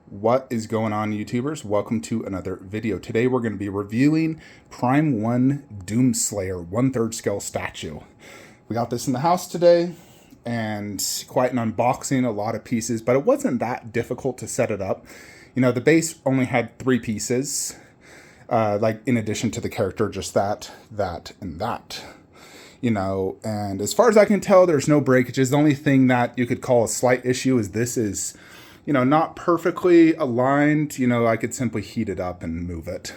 What is going on, YouTubers? Welcome to another video. Today we're going to be reviewing Prime 1 Doomslayer 1/3 scale statue. We got this in the house today and quite an unboxing, a lot of pieces, but it wasn't that difficult to set it up. You know, the base only had 3 pieces, like in addition to the character, just that, and that. You know, and as far as I can tell, there's no breakages. The only thing that you could call a slight issue is this is, you know, not perfectly aligned. You know, I could simply heat it up and move it.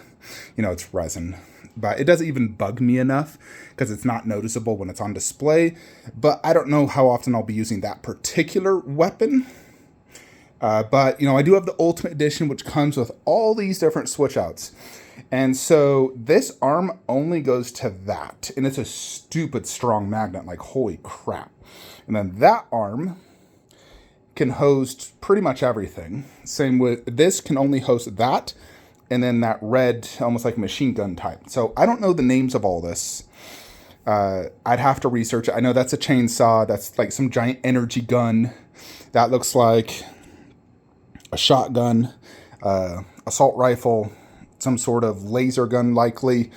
You know, it's resin. But it doesn't even bug me enough because it's not noticeable when it's on display. But I don't know how often I'll be using that particular weapon. But, you know, I do have the Ultimate Edition, which comes with all these different switch outs. And so this arm only goes to that. And it's a stupid strong magnet, like holy crap. And then that arm can host pretty much everything. Same with this, can only host that. And then that red, almost like machine gun type. So I don't know the names of all this. I'd have to research it. I know that's a chainsaw. That's like some giant energy gun. That looks like a shotgun, assault rifle, some sort of laser gun likely,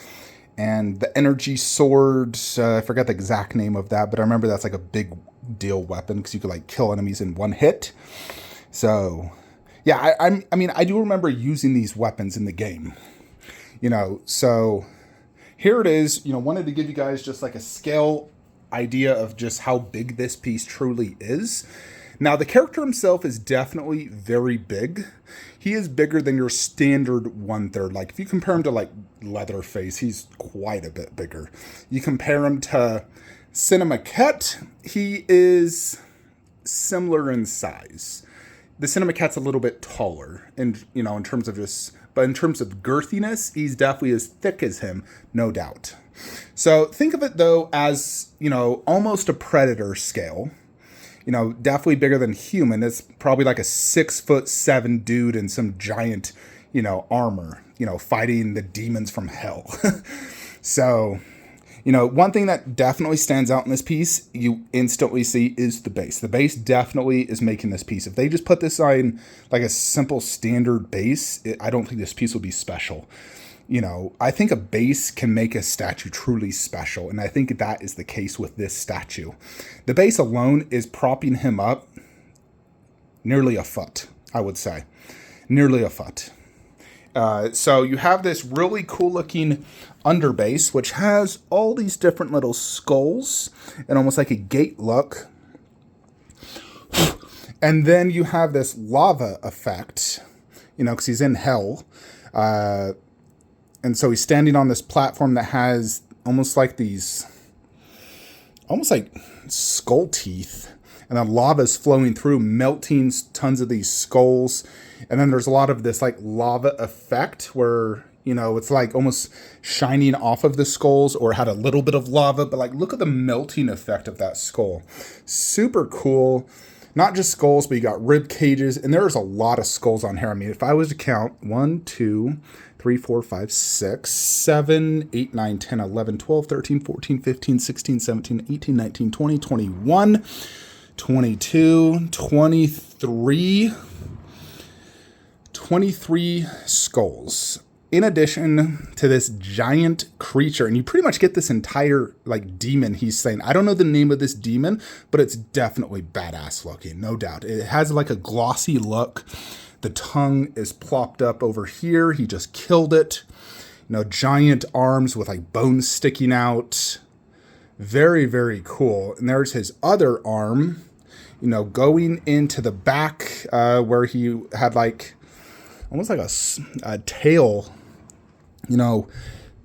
and the energy sword, I forgot the exact name of that, but I remember that's like a big deal weapon because you could like kill enemies in one hit. So yeah, I mean, I do remember using these weapons in the game, you know, so here it is. You know, wanted to give you guys just like a scale idea of just how big this piece truly is. Now, the character himself is definitely very big. He is bigger than your standard 1/3. Like, if you compare him to, like, Leatherface, he's quite a bit bigger. You compare him to Cinemaquette, he is similar in size. The Cinemaquette's a little bit taller, and you know, in terms of just, but in terms of girthiness, he's definitely as thick as him, no doubt. So think of it, though, as, you know, almost a Predator scale. You know, definitely bigger than human. It's probably like a 6'7" dude in some giant, you know, armor, you know, fighting the demons from hell. So, you know, one thing that definitely stands out in this piece, you instantly see, is the base. The base definitely is making this piece. If they just put this on like a simple standard base, I don't think this piece would be special. You know, I think a base can make a statue truly special, and I think that is the case with this statue. The base alone is propping him up nearly a foot, I would say. Nearly a foot. So you have this really cool looking underbase, which has all these different little skulls and almost like a gate look. And then you have this lava effect, you know, because he's in hell. And so he's standing on this platform that has almost like these, almost like skull teeth. And then lava's flowing through, melting tons of these skulls. And then there's a lot of this like lava effect where, you know, it's like almost shining off of the skulls or had a little bit of lava. But like, look at the melting effect of that skull. Super cool. Not just skulls, but you got rib cages. And there's a lot of skulls on here. I mean, if I was to count 1, 2, 3, 4, 5, 6, 7, 8, 9, 10, 11, 12, 13, 14, 15, 16, 17, 18, 19, 20, 21, 22, 23, 23 skulls. In addition to this giant creature, and you pretty much get this entire like demon he's saying. I don't know the name of this demon, but it's definitely badass looking, no doubt. It has like a glossy look. The tongue is plopped up over here. He just killed it. You know, giant arms with like bones sticking out. Very, very cool. And there's his other arm, you know, going into the back where he had like almost like a tail. You know,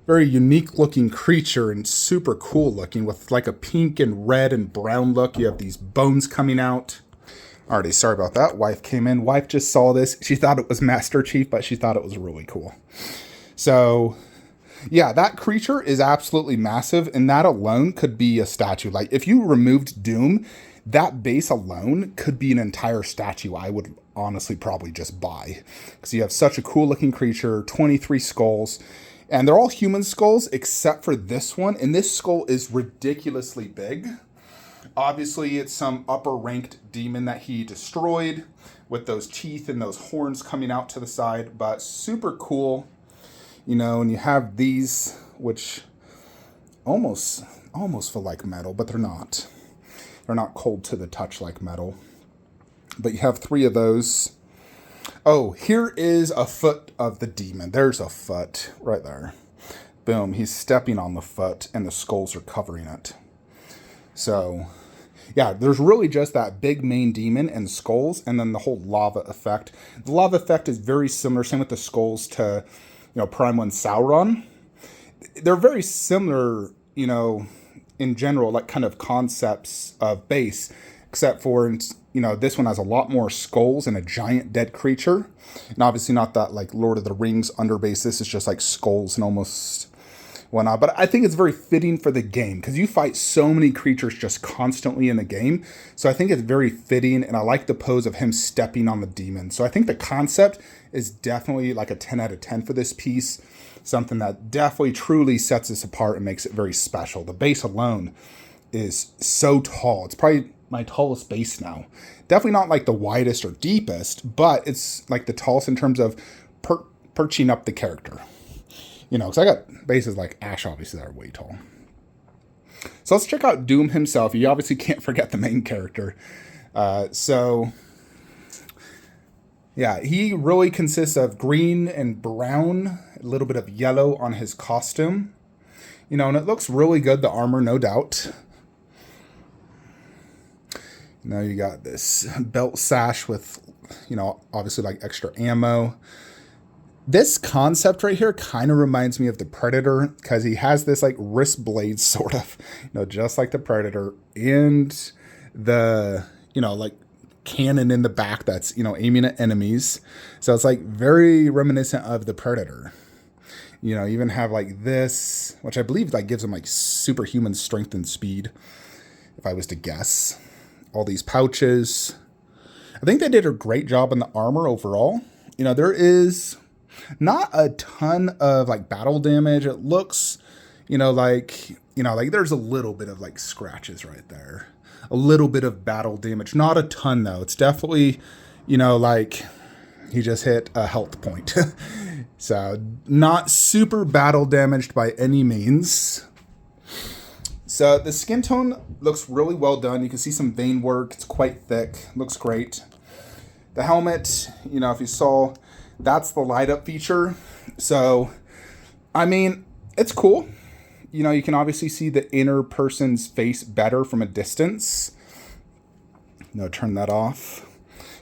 very unique looking creature and super cool looking with like a pink and red and brown look. You have these bones coming out. Alrighty, sorry about that. Wife came in. Wife just saw this. She thought it was Master Chief, but she thought it was really cool. So, yeah, that creature is absolutely massive, and that alone could be a statue. Like, if you removed Doom, that base alone could be an entire statue I would honestly probably just buy. Because you have such a cool looking creature, 23 skulls, and they're all human skulls except for this one, and this skull is ridiculously big. Obviously, it's some upper ranked demon that he destroyed with those teeth and those horns coming out to the side, but super cool. You know, and you have these, which almost feel like metal, but they're not. They're not cold to the touch like metal. But you have 3 of those. Oh, here is a foot of the demon. There's a foot right there. Boom, he's stepping on the foot and the skulls are covering it. So, yeah, there's really just that big main demon and skulls and then the whole lava effect. The lava effect is very similar, same with the skulls, to, you know, Prime 1 Sauron. They're very similar, you know, in general, like kind of concepts of base, except for, you know, this one has a lot more skulls and a giant dead creature. And obviously not that like Lord of the Rings underbase. This is just like skulls and almost whatnot. But I think it's very fitting for the game because you fight so many creatures just constantly in the game. So I think it's very fitting, and I like the pose of him stepping on the demon. So I think the concept is definitely like a 10 out of 10 for this piece. Something that definitely truly sets this apart and makes it very special. The base alone is so tall. It's probably my tallest base now. Definitely not like the widest or deepest, but it's like the tallest in terms of perching up the character. You know, because I got bases like Ash, obviously, that are way tall. So let's check out Doom himself. You obviously can't forget the main character. Yeah, he really consists of green and brown, a little bit of yellow on his costume. You know, and it looks really good, the armor, no doubt. Now you got this belt sash with, you know, obviously like extra ammo. This concept right here kind of reminds me of the Predator because he has this like wrist blade sort of, you know, just like the Predator, and the, you know, like cannon in the back that's, you know, aiming at enemies. So it's like very reminiscent of the Predator. You know, even have like this, which I believe like gives him like superhuman strength and speed, if I was to guess. All these pouches. I think they did a great job on the armor overall. You know, there is not a ton of like battle damage. It looks, like there's a little bit of like scratches right there. A little bit of battle damage. Not a ton though. It's definitely, like he just hit a health point. So not super battle damaged by any means. So the skin tone looks really well done. You can see some vein work. It's quite thick. Looks great. The helmet, if you saw, that's the light up feature. So, I mean, it's cool. You can obviously see the inner person's face better from a distance. Turn that off.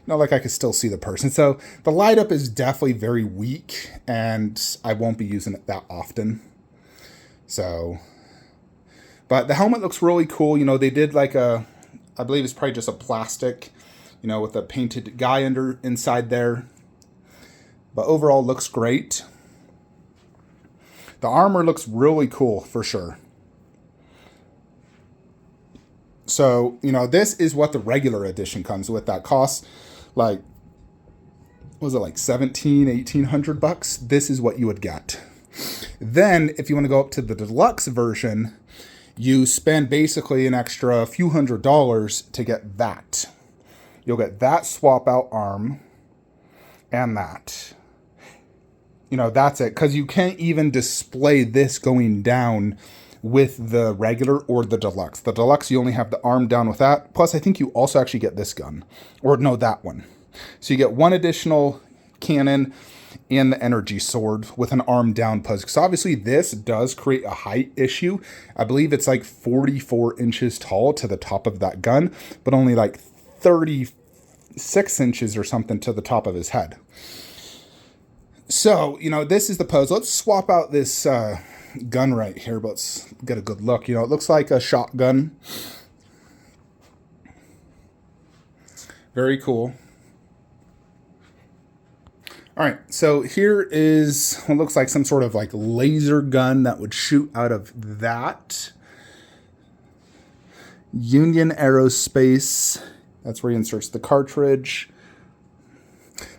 Like I can still see the person. So the light up is definitely very weak, and I won't be using it that often. So, but the helmet looks really cool. They did like I believe it's probably just a plastic, with a painted guy inside there. But overall looks great. The armor looks really cool for sure. So, this is what the regular edition comes with. That costs like, what was it, like $1,700-$1,800? This is what you would get. Then if you want to go up to the deluxe version, you spend basically an extra few $100s to get that. You'll get that swap out arm and that. That's it. Because you can't even display this going down with the regular or the deluxe. The deluxe, you only have the arm down with that. Plus, I think you also actually get this gun. Or no, that one. So you get one additional cannon and the energy sword with an arm down pose. Because obviously this does create a height issue. I believe it's like 44 inches tall to the top of that gun, but only like 36 inches or something to the top of his head. So, this is the pose. Let's swap out this gun right here, but let's get a good look. It looks like a shotgun. Very cool. All right, so here is what looks like some sort of like laser gun that would shoot out of that. Union Aerospace. That's where he inserts the cartridge.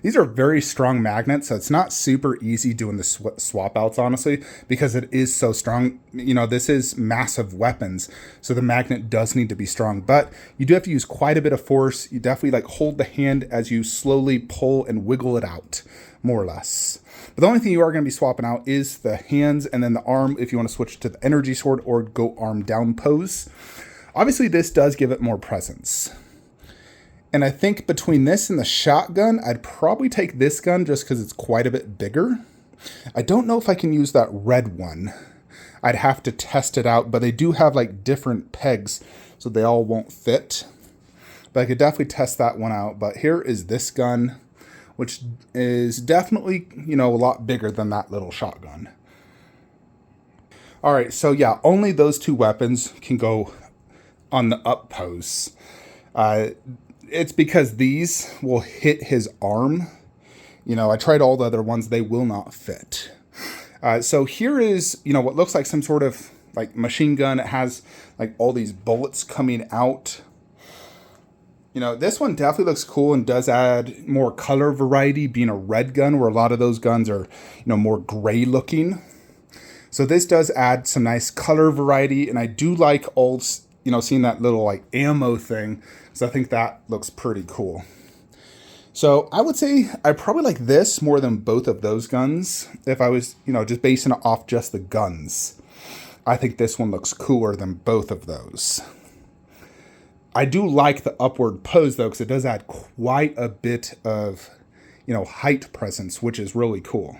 These are very strong magnets, so it's not super easy doing the swap outs, honestly, because it is so strong. You know, this is massive weapons, so the magnet does need to be strong, but you do have to use quite a bit of force. You definitely like hold the hand as you slowly pull and wiggle it out, more or less. But the only thing you are going to be swapping out is the hands and then the arm if you want to switch to the energy sword or go arm down pose. Obviously, this does give it more presence. And I think between this and the shotgun, I'd probably take this gun just because it's quite a bit bigger. I don't know if I can use that red one. I'd have to test it out, but they do have like different pegs, so they all won't fit. But I could definitely test that one out. But here is this gun, which is definitely, you know, a lot bigger than that little shotgun. All right, so yeah, only those two weapons can go on the up pose. It's because these will hit his arm. You know, I tried all the other ones, they will not fit. So here is, you know, what looks like some sort of like machine gun. It has like all these bullets coming out. You know, this one definitely looks cool and does add more color variety, being a red gun where a lot of those guns are, you know, more gray looking. So this does add some nice color variety, and I do like all, you know, seeing that little like ammo thing, because I think that looks pretty cool. So I would say I probably like this more than both of those guns. If I was, you know, just basing it off just the guns, I think this one looks cooler than both of those. I do like the upward pose though, because it does add quite a bit of, you know, height presence, which is really cool.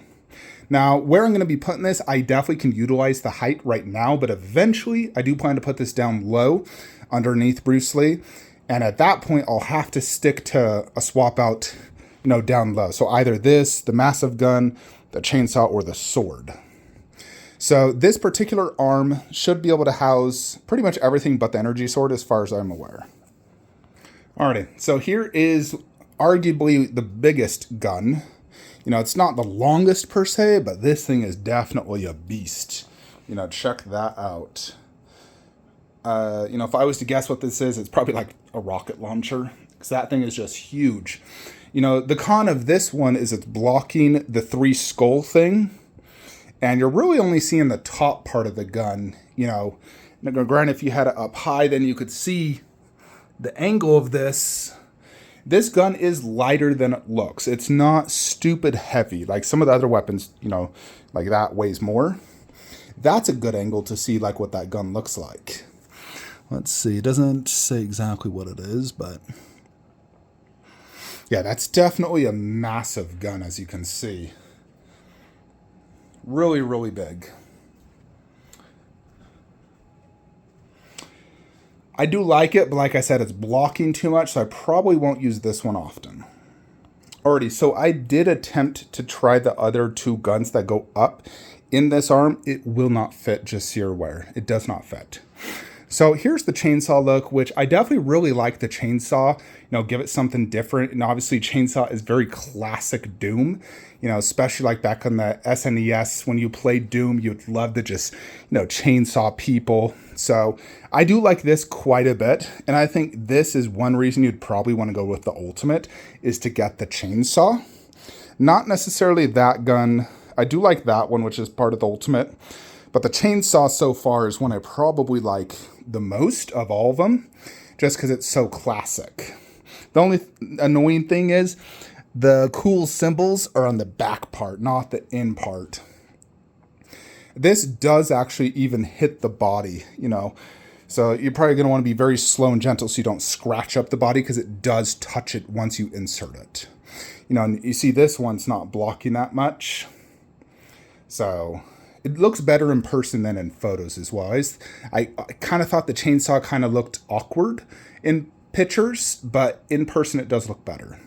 Now, where I'm going to be putting this, I definitely can utilize the height right now, but eventually I do plan to put this down low underneath Bruce Lee. And at that point, I'll have to stick to a swap out, you know, down low. So either this, the massive gun, the chainsaw, or the sword. So this particular arm should be able to house pretty much everything but the energy sword as far as I'm aware. Alrighty, so here is arguably the biggest gun. You know, it's not the longest per se, but this thing is definitely a beast. You know, check that out. You know, if I was to guess what this is, it's probably like a rocket launcher, because that thing is just huge. You know, the con of this one is it's blocking the 3 skull thing, and you're really only seeing the top part of the gun. You know, now, granted, if you had it up high, then you could see the angle of this. This gun is lighter than it looks. It's not stupid heavy like some of the other weapons, you know, like that weighs more. That's a good angle to see like what that gun looks like. Let's see, it doesn't say exactly what it is, but yeah, that's definitely a massive gun, as you can see. Really, really big. I do like it, but like I said, it's blocking too much, so I probably won't use this one often. Alrighty, so I did attempt to try the other 2 guns that go up in this arm. It will not fit, just so you're aware. It does not fit. So here's the chainsaw look, which I definitely really like the chainsaw, you know, give it something different. And obviously chainsaw is very classic Doom, you know, especially like back on the SNES, when you played Doom, you'd love to just, you know, chainsaw people. So I do like this quite a bit. And I think this is one reason you'd probably want to go with the ultimate, is to get the chainsaw. Not necessarily that gun. I do like that one, which is part of the ultimate. But the chainsaw so far is one I probably like the most of all of them, just because it's so classic. The only annoying thing is the cool symbols are on the back part, not the in part. This does actually even hit the body, you know. So you're probably going to want to be very slow and gentle so you don't scratch up the body, because it does touch it once you insert it. You know, and you see this one's not blocking that much. So it looks better in person than in photos as well. I kind of thought the chainsaw kind of looked awkward in pictures, but in person it does look better.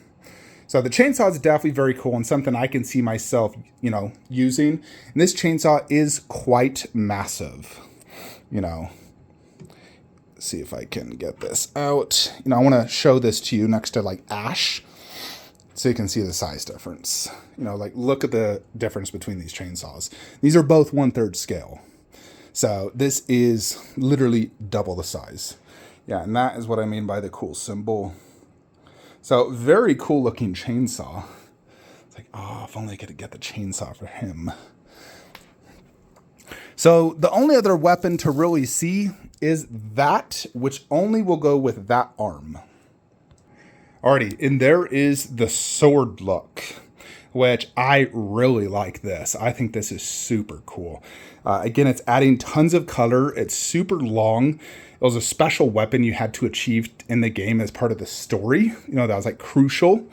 So the chainsaw is definitely very cool and something I can see myself, you know, using. And this chainsaw is quite massive, you know. Let's see if I can get this out. You know, I want to show this to you next to like Ash, so you can see the size difference. You know, like look at the difference between these chainsaws. These are both 1/3 scale. So this is literally double the size. Yeah, and that is what I mean by the cool symbol. So very cool looking chainsaw. It's like, oh, if only I could get the chainsaw for him. So the only other weapon to really see is that, which only will go with that arm. Alrighty, and there is the sword look, which I really like this. I think this is super cool. Again, it's adding tons of color. It's super long. It was a special weapon you had to achieve in the game as part of the story. You know, that was like crucial.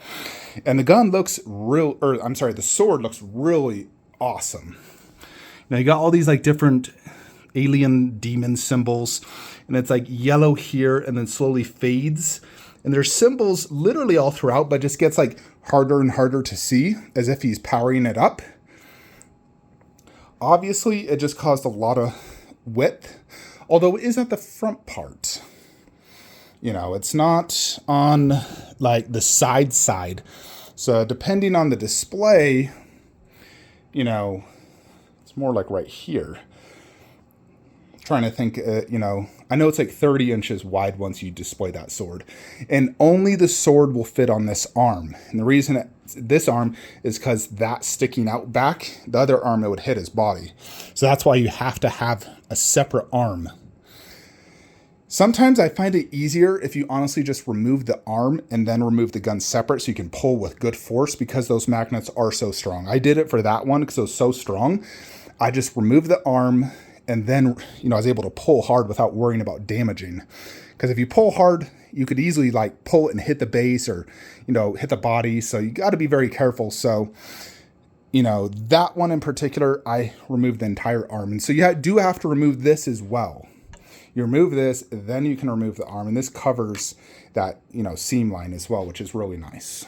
And the gun looks the sword looks really awesome. Now you got all these like different alien demon symbols, and it's like yellow here and then slowly fades. And there's symbols literally all throughout, but just gets like harder and harder to see as if he's powering it up. Obviously, it just caused a lot of width, although it is at the front part. You know, it's not on like the side. So depending on the display, you know, it's more like right here. Trying to think, you know, I know it's like 30 inches wide once you display that sword, and only the sword will fit on this arm. And the reason this arm is because that's sticking out back. The other arm, it would hit his body. So that's why you have to have a separate arm. Sometimes I find it easier if you honestly just remove the arm and then remove the gun separate so you can pull with good force, because those magnets are so strong. I did it for that one because it was so strong. I just removed the arm, and then, you know, I was able to pull hard without worrying about damaging. Because if you pull hard, you could easily like pull it and hit the base, or, you know, hit the body. So you got to be very careful. So, you know, that one in particular, I removed the entire arm. And so you do have to remove this as well. You remove this, then you can remove the arm. And this covers that, you know, seam line as well, which is really nice.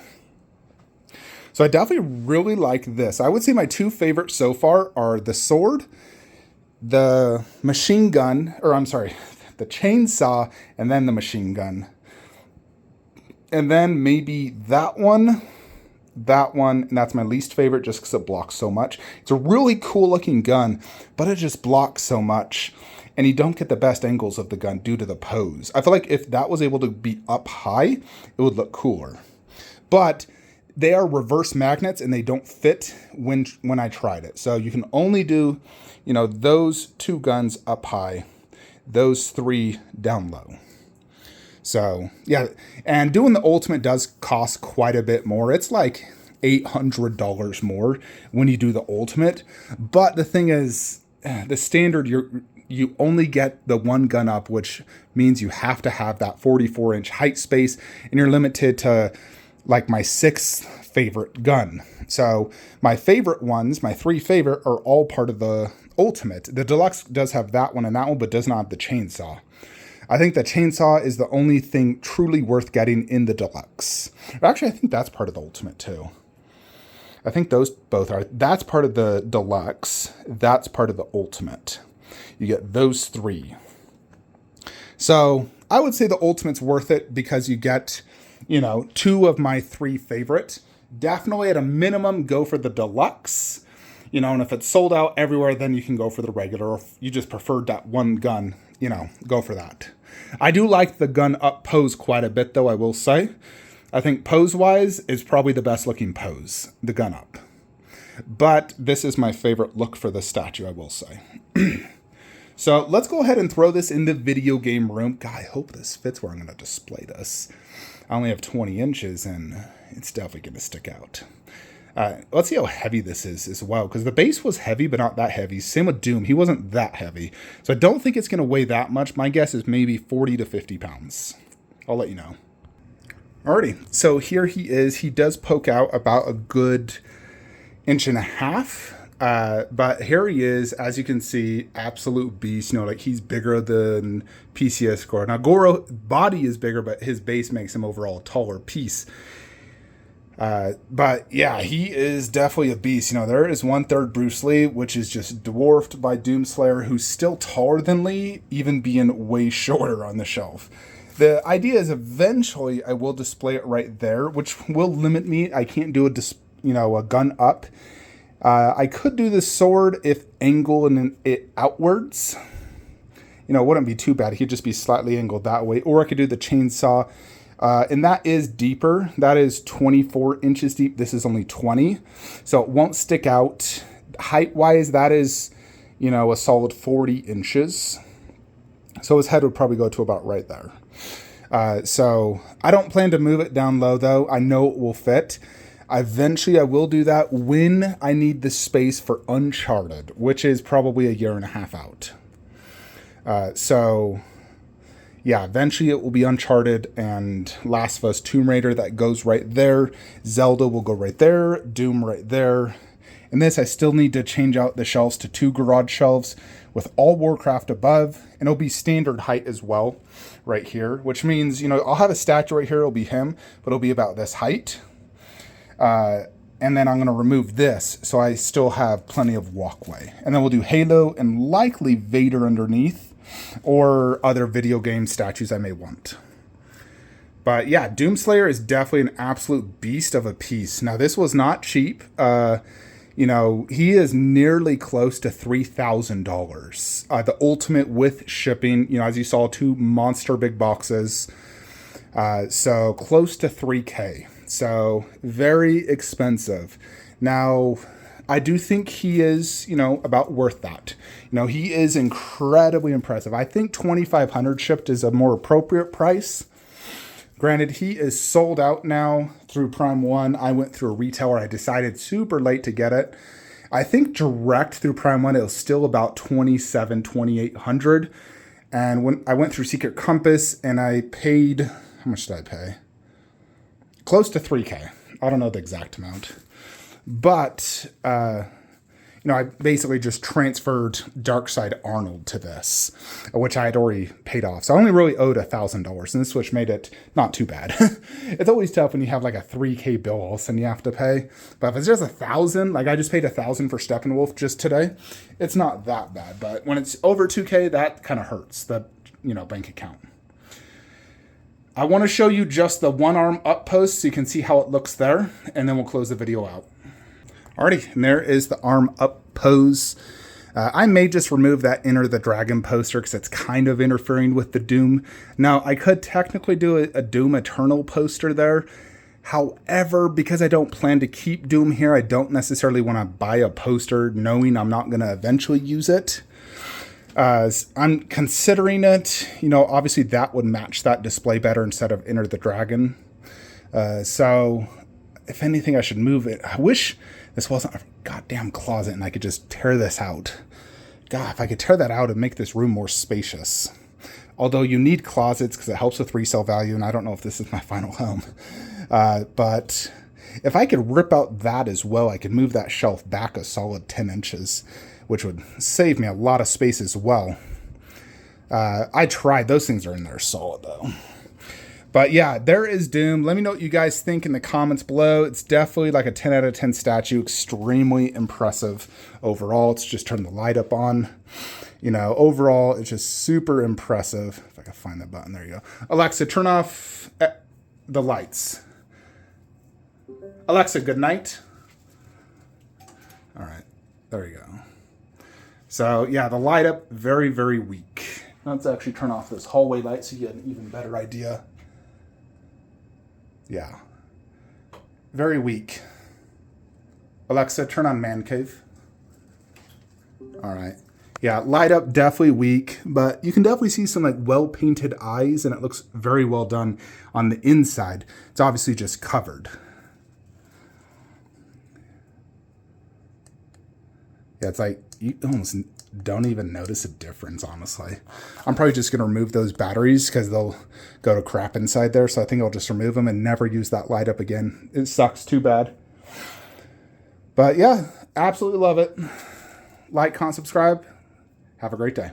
So I definitely really like this. I would say my two favorites so far are the sword, the machine gun, or I'm sorry, the chainsaw, and then the machine gun. And then maybe that one, and that's my least favorite just because it blocks so much. It's a really cool looking gun, but it just blocks so much, and you don't get the best angles of the gun due to the pose. I feel like if that was able to be up high, it would look cooler. But they are reverse magnets and they don't fit when I tried it. So you can only do, you know, those two guns up high, those three down low. So yeah, and doing the ultimate does cost quite a bit more. It's like $800 more when you do the ultimate. But the thing is, the standard, you only get the one gun up, which means you have to have that 44-inch height space, and you're limited to like my sixth favorite gun. So my favorite ones, my three favorite, are all part of the ultimate. The deluxe does have that one and that one, but does not have the chainsaw. I think the chainsaw is the only thing truly worth getting in the deluxe. Actually, I think that's part of the ultimate too. I think those both are. That's part of the deluxe. That's part of the ultimate. You get those three. So I would say the ultimate's worth it because you get, you know, two of my three favorite. Definitely at a minimum, go for the deluxe. You know, and if it's sold out everywhere, then you can go for the regular. Or if you just preferred that one gun, you know, go for that. I do like the gun up pose quite a bit, though, I will say. I think pose-wise is probably the best looking pose, the gun up. But this is my favorite look for the statue, I will say. So let's go ahead and throw this in the video game room. God, I hope this fits where I'm going to display this. I only have 20 inches, and it's definitely going to stick out. Let's see how heavy this is as well, because the base was heavy, but not that heavy. Same with Doom. He wasn't that heavy. So I don't think it's going to weigh that much. My guess is maybe 40 to 50 pounds. I'll let you know. Alrighty, so here he is. He does poke out about a good 1.5 inches. But here he is, as you can see, absolute beast. You know, like he's bigger than PCS Goro. Now, Goro body is bigger, but his base makes him overall a taller piece. But yeah, he is definitely a beast. You know, there is 1/3 Bruce Lee, which is just dwarfed by Doomslayer, who's still taller than Lee, even being way shorter on the shelf. The idea is eventually I will display it right there, which will limit me. I can't do a gun up. I could do the sword if angled it outwards. You know, it wouldn't be too bad. He could just be slightly angled that way. Or I could do the chainsaw And that is deeper. That is 24 inches deep. This is only 20. So it won't stick out. Height-wise, that is, you know, a solid 40 inches. So his head would probably go to about right there. So I don't plan to move it down low, though. I know it will fit. Eventually, I will do that when I need the space for Uncharted, which is probably a year and a half out. So, yeah, eventually it will be Uncharted and Last of Us Tomb Raider that goes right there. Zelda will go right there. Doom right there. And this, I still need to change out the shelves to 2 garage shelves with all Warcraft above. And it'll be standard height as well right here, which means, you know, I'll have a statue right here. It'll be him, but it'll be about this height. And then I'm going to remove this so I still have plenty of walkway. And then we'll do Halo and likely Vader underneath or other video game statues I may want. But yeah, Doomslayer is definitely an absolute beast of a piece. Now, this was not cheap. You know, he is nearly close to $3,000. The ultimate with shipping, you know, as you saw, 2 monster big boxes. So close to $3K. So very expensive. Now, I do think he is, you know, about worth that. You know, he is incredibly impressive. I think $2,500 shipped is a more appropriate price. Granted, he is sold out now through Prime 1. I went through a retailer. I decided super late to get it. I think direct through Prime 1, it was still about $2,700, $2,800. And when I went through Secret Compass and I paid, how much did I pay? Close to $3K. I don't know the exact amount. But, you know, I basically just transferred Darkseid Arnold to this, which I had already paid off. So I only really owed $1,000, and this which made it not too bad. It's always tough when you have like a $3K bill all of a sudden you have to pay. But if it's just $1,000, like I just paid $1,000 for Steppenwolf just today, it's not that bad. But when it's over $2K, that kind of hurts the, you know, bank account. I want to show you just the one arm up post so you can see how it looks there, and then we'll close the video out. Alrighty, and there is the arm up pose. I may just remove that Enter the Dragon poster because it's kind of interfering with the Doom. Now, I could technically do a Doom Eternal poster there. However, because I don't plan to keep Doom here, I don't necessarily want to buy a poster knowing I'm not going to eventually use it. I'm considering it, you know, obviously that would match that display better instead of Enter the Dragon. So if anything, I should move it. I wish this wasn't a goddamn closet and I could just tear this out. God, if I could tear that out and make this room more spacious. Although you need closets because it helps with resale value, and I don't know if this is my final home. But if I could rip out that as well, I could move that shelf back a solid 10 inches. Which would save me a lot of space as well. I tried. Those things are in there solid, though. But yeah, there is Doom. Let me know what you guys think in the comments below. It's definitely like a 10 out of 10 statue. Extremely impressive overall. Let's just turn the light up on. You know, overall, it's just super impressive. If I can find that button. There you go. Alexa, turn off the lights. Alexa, good night. All right. There you go. So yeah, the light up, very, very weak. Let's actually turn off this hallway light so you get an even better idea. Yeah. Very weak. Alexa, turn on Man Cave. All right. Yeah, light up, definitely weak, but you can definitely see some like well-painted eyes, and it looks very well done on the inside. It's obviously just covered. Yeah, it's like you almost don't even notice a difference, honestly. I'm probably just going to remove those batteries because they'll go to crap inside there. So I think I'll just remove them and never use that light up again. It sucks too bad. But yeah, absolutely love it. Like, comment, subscribe. Have a great day.